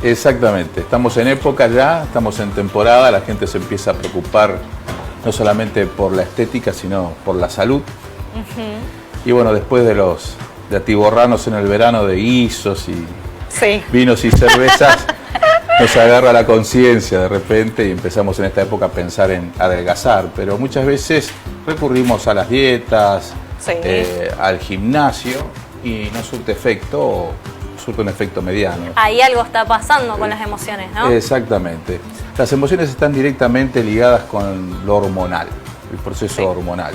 Exactamente, estamos en época ya, estamos en temporada, la gente se empieza a preocupar no solamente por la estética, sino por la salud. Y bueno, después de atiborrarnos en el verano de guisos y vinos y cervezas, nos agarra la conciencia de repente y empezamos en esta época a pensar en adelgazar, pero muchas veces recurrimos a las dietas, al gimnasio y no surte efecto, o surte un efecto mediano. Ahí algo está pasando con las emociones, ¿no? Exactamente. Las emociones están directamente ligadas con lo hormonal, el proceso hormonal.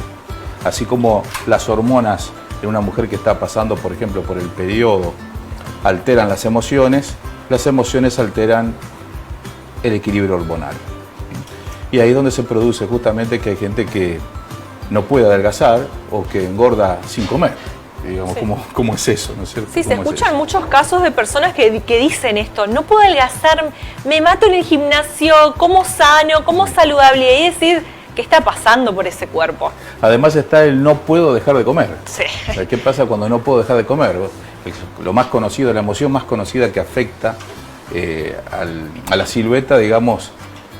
Así como las hormonas en una mujer que está pasando, por ejemplo, por el periodo, alteran las emociones alteran el equilibrio hormonal. Y ahí es donde se produce justamente que hay gente que no puede adelgazar o que engorda sin comer. Digamos, ¿cómo es eso? ¿No es cierto? Sí, se escuchan muchos casos de personas que dicen esto: no puedo adelgazar, me mato en el gimnasio, como sano, como saludable, y decir, ¿qué está pasando por ese cuerpo? Además está el no puedo dejar de comer. Sí. O sea, ¿qué pasa cuando no puedo dejar de comer? Lo más conocido, la emoción más conocida que afecta a la silueta, digamos,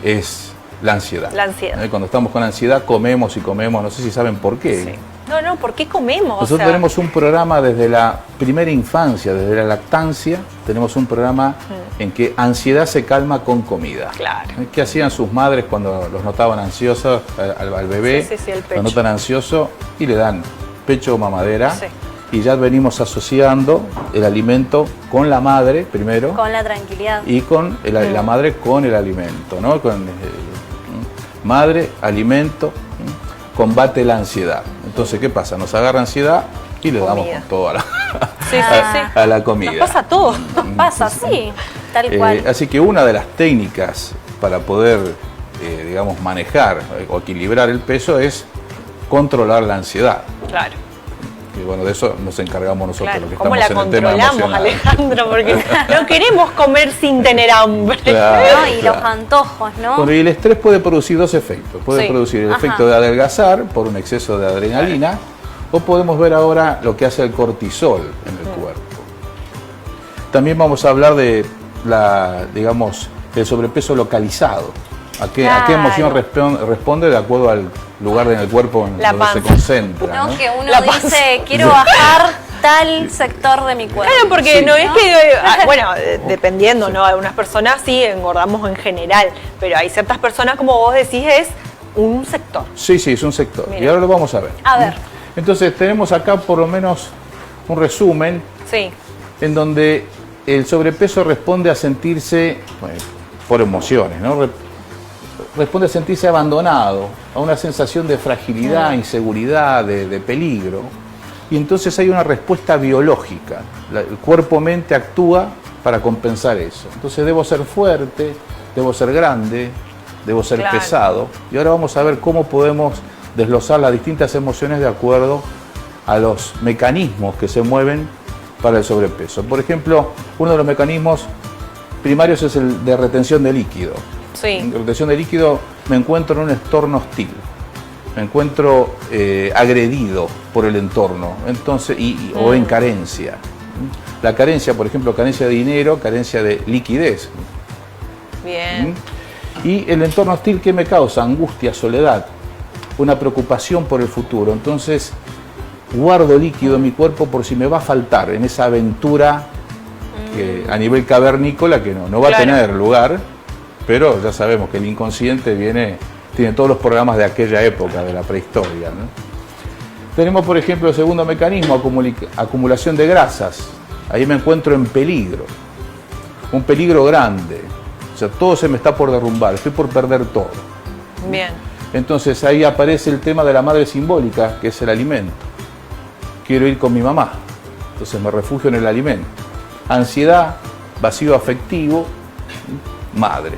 es la ansiedad. La ansiedad. Cuando estamos con ansiedad comemos y comemos, no sé si saben por qué. Sí. No, ¿por qué comemos? Nosotros tenemos un programa desde la primera infancia, desde la lactancia, tenemos un programa en que ansiedad se calma con comida. Claro. ¿Qué hacían sus madres cuando los notaban ansiosos al bebé? El pecho. Lo notan ansioso y le dan pecho o mamadera. Sí. Y ya venimos asociando el alimento con la madre primero. Con la tranquilidad. Y con la madre con el alimento, ¿no? Madre, alimento, combate la ansiedad. Entonces, ¿qué pasa? Nos agarra ansiedad y le damos con todo a la comida. Nos pasa todo. Nos pasa, tal cual. Así que una de las técnicas para poder, digamos, manejar o equilibrar el peso es controlar la ansiedad. Claro. Y bueno, de eso nos encargamos nosotros, los que ¿Cómo estamos la en el tema emocional. Alejandro? Porque no queremos comer sin tener hambre. Claro, ¿no? Y los antojos, ¿no? Bueno, y el estrés puede producir dos efectos. Puede producir el efecto de adelgazar por un exceso de adrenalina, o podemos ver ahora lo que hace el cortisol en el cuerpo. También vamos a hablar de digamos, el sobrepeso localizado. ¿A qué emoción responde de acuerdo al lugar en el cuerpo en donde se concentra? ¿No? Que uno dice, quiero bajar tal sector de mi cuerpo. Claro, porque no es que, bueno, dependiendo, ¿no? Algunas personas sí engordamos en general, pero hay ciertas personas, como vos decís, es un sector. Sí, es un sector. Mira. Y ahora lo vamos a ver. A ver. Entonces tenemos acá por lo menos un resumen en donde el sobrepeso responde a sentirse, por emociones, ¿no? Responde a sentirse abandonado, a una sensación de fragilidad, inseguridad, de peligro. Y entonces hay una respuesta biológica. El cuerpo-mente actúa para compensar eso. Entonces debo ser fuerte, debo ser grande, debo ser pesado. Y ahora vamos a ver cómo podemos desglosar las distintas emociones de acuerdo a los mecanismos que se mueven para el sobrepeso. Por ejemplo, uno de los mecanismos primarios es el de retención de líquido. En retención de líquido me encuentro en un entorno hostil, me encuentro agredido por el entorno, entonces, o en carencia. La carencia, por ejemplo, carencia de dinero, carencia de liquidez. Bien. Y el entorno hostil, ¿qué me causa? Angustia, soledad, una preocupación por el futuro. Entonces, guardo líquido en mi cuerpo por si me va a faltar en esa aventura que, a nivel cavernícola, que no va a tener lugar. Pero ya sabemos que el inconsciente tiene todos los programas de aquella época, de la prehistoria, ¿no? Tenemos, por ejemplo, el segundo mecanismo, acumulación de grasas. Ahí me encuentro en peligro, un peligro grande. O sea, todo se me está por derrumbar, estoy por perder todo. Bien. Entonces ahí aparece el tema de la madre simbólica, que es el alimento. Quiero ir con mi mamá, entonces me refugio en el alimento. Ansiedad, vacío afectivo,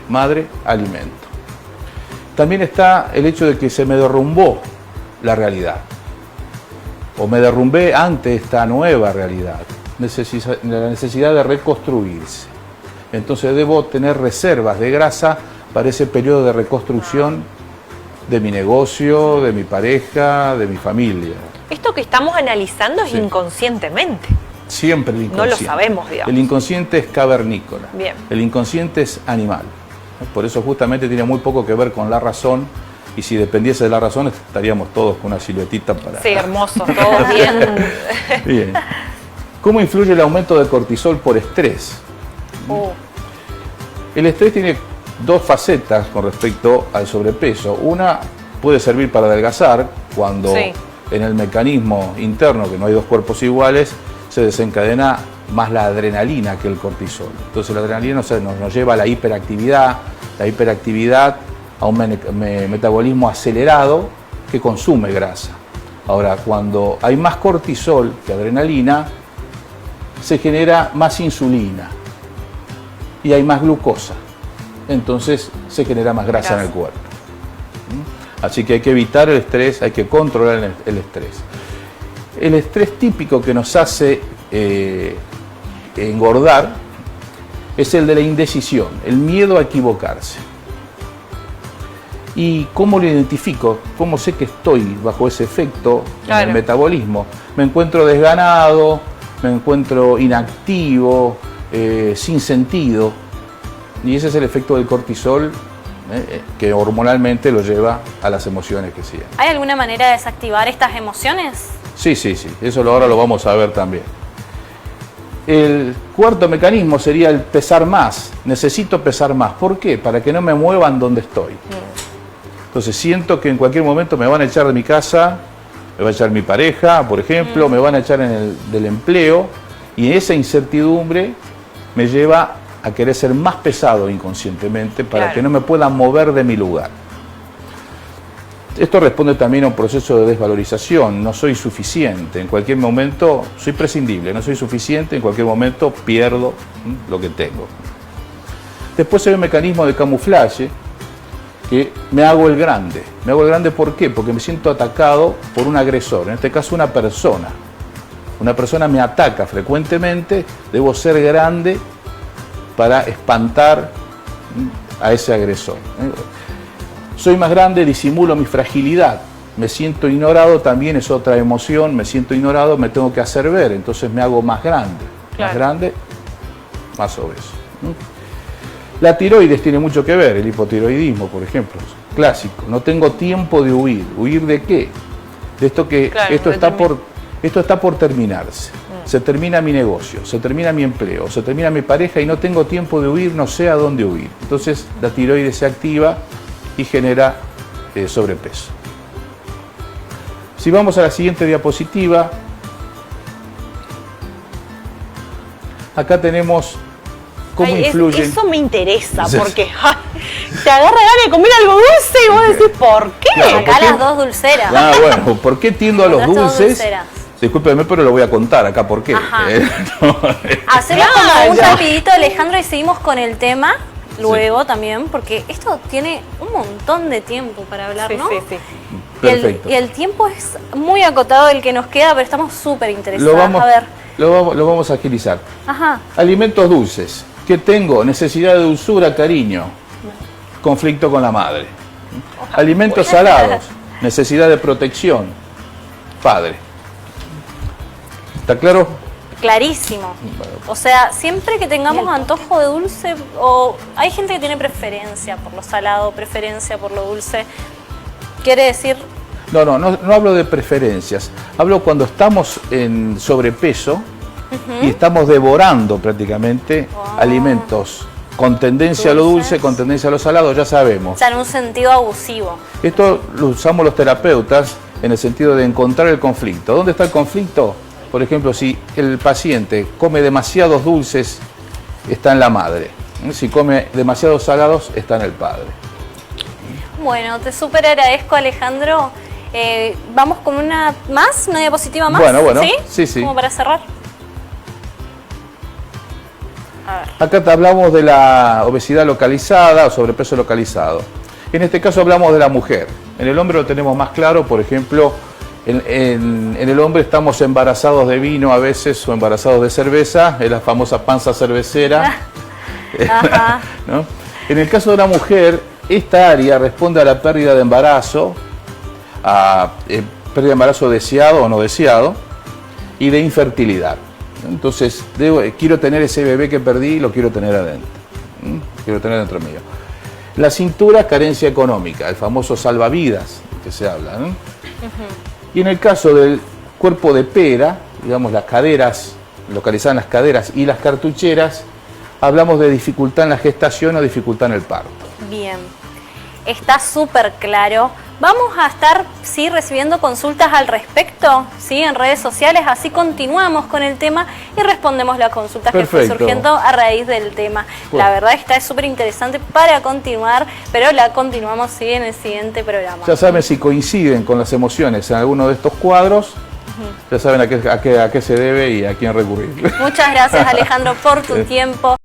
madre, alimento. También está el hecho de que se me derrumbó la realidad, o me derrumbé ante esta nueva realidad, la necesidad de reconstruirse. Entonces debo tener reservas de grasa para ese periodo de reconstrucción de mi negocio, de mi pareja, de mi familia. Esto que estamos analizando es inconscientemente. siempre el inconsciente. No lo sabemos, digamos. El inconsciente es cavernícola. Bien. El inconsciente es animal. Por eso justamente tiene muy poco que ver con la razón. Y si dependiese de la razón, estaríamos todos con una siluetita para... Sí, hermoso, todo bien. Bien. ¿Cómo influye el aumento de cortisol por estrés? El estrés tiene dos facetas con respecto al sobrepeso. Una puede servir para adelgazar cuando en el mecanismo interno, que no hay dos cuerpos iguales, se desencadena más la adrenalina que el cortisol. Entonces la adrenalina nos lleva a la hiperactividad a un metabolismo acelerado que consume grasa. Ahora, cuando hay más cortisol que adrenalina, se genera más insulina y hay más glucosa. Entonces se genera más grasa en el cuerpo. Así que hay que evitar el estrés, hay que controlar el estrés. El estrés típico que nos hace engordar es el de la indecisión, el miedo a equivocarse. ¿Y cómo lo identifico? ¿Cómo sé que estoy bajo ese efecto en el metabolismo? Me encuentro desganado, me encuentro inactivo, sin sentido. Y ese es el efecto del cortisol, que hormonalmente lo lleva a las emociones que siguen. ¿Hay alguna manera de desactivar estas emociones? Sí. Eso ahora lo vamos a ver también. El cuarto mecanismo sería el pesar más. Necesito pesar más. ¿Por qué? Para que no me muevan donde estoy. Entonces siento que en cualquier momento me van a echar de mi casa, me va a echar mi pareja, por ejemplo, me van a echar del empleo, y esa incertidumbre me lleva a querer ser más pesado inconscientemente para que no me pueda mover de mi lugar. Esto responde también a un proceso de desvalorización. No soy suficiente, en cualquier momento soy prescindible, no soy suficiente, en cualquier momento pierdo lo que tengo. Después hay un mecanismo de camuflaje que me hago el grande. Me hago el grande, ¿por qué? Porque me siento atacado por un agresor, en este caso una persona. Una persona me ataca frecuentemente, debo ser grande para espantar a ese agresor. Soy más grande, disimulo mi fragilidad, me siento ignorado, también es otra emoción, me siento ignorado, me tengo que hacer ver, entonces me hago más grande. Más grande, más obeso. La tiroides tiene mucho que ver, el hipotiroidismo, por ejemplo, clásico. No tengo tiempo de huir. ¿Huir de qué? De esto que esto está por terminarse. Se termina mi negocio, se termina mi empleo, se termina mi pareja y no tengo tiempo de huir, no sé a dónde huir. Entonces la tiroides se activa y genera sobrepeso. Si vamos a la siguiente diapositiva, acá tenemos cómo influyen. Eso me interesa, porque te agarra ganas de comer algo dulce y vos decís, ¿por qué? Claro, acá las dos dulceras. Bueno, ¿por qué tiendo a los dulces? Discúlpeme, pero lo voy a contar acá por qué. Hacemos como un rapidito, Alejandro, y seguimos con el tema luego también, porque esto tiene un montón de tiempo para hablar, ¿no? Sí. Perfecto. Y el tiempo es muy acotado el que nos queda, pero estamos súper interesados. A ver. Lo vamos a agilizar. Alimentos dulces. ¿Qué tengo? Necesidad de dulzura, cariño. Conflicto con la madre. Alimentos salados. Necesidad de protección. Padre. ¿Está claro? Clarísimo. O sea, siempre que tengamos antojo de dulce, o hay gente que tiene preferencia por lo salado, preferencia por lo dulce, quiere decir... No hablo de preferencias. Hablo cuando estamos en sobrepeso y estamos devorando prácticamente alimentos con tendencia a lo dulce, con tendencia a lo salado, ya sabemos. O sea, en un sentido abusivo. Esto lo usamos los terapeutas en el sentido de encontrar el conflicto. ¿Dónde está el conflicto? Por ejemplo, si el paciente come demasiados dulces, está en la madre. Si come demasiados salados, está en el padre. Bueno, te súper agradezco, Alejandro. Vamos con una diapositiva más. Bueno. ¿Sí? Sí. Como para cerrar. Acá te hablamos de la obesidad localizada o sobrepeso localizado. En este caso hablamos de la mujer. En el hombre lo tenemos más claro, por ejemplo, en el hombre estamos embarazados de vino a veces o embarazados de cerveza, es la famosa panza cervecera. ¿No? En el caso de la mujer, esta área responde a la pérdida de embarazo, a pérdida de embarazo deseado o no deseado, y de infertilidad. Entonces, quiero tener ese bebé que perdí y lo quiero tener adentro. Quiero tener dentro mío. La cintura, carencia económica, el famoso salvavidas que se habla, ¿no? Y en el caso del cuerpo de pera, digamos las caderas, localizadas en las caderas y las cartucheras, hablamos de dificultad en la gestación o dificultad en el parto. Bien, está súper claro. Vamos a estar, sí, recibiendo consultas al respecto, sí, en redes sociales, así continuamos con el tema y respondemos las consultas que fue surgiendo a raíz del tema. La verdad está súper interesante para continuar, pero la continuamos, sí, en el siguiente programa. Ya saben, si coinciden con las emociones en alguno de estos cuadros, ya saben a qué se debe y a quién recurrir. Muchas gracias, Alejandro, por tu tiempo.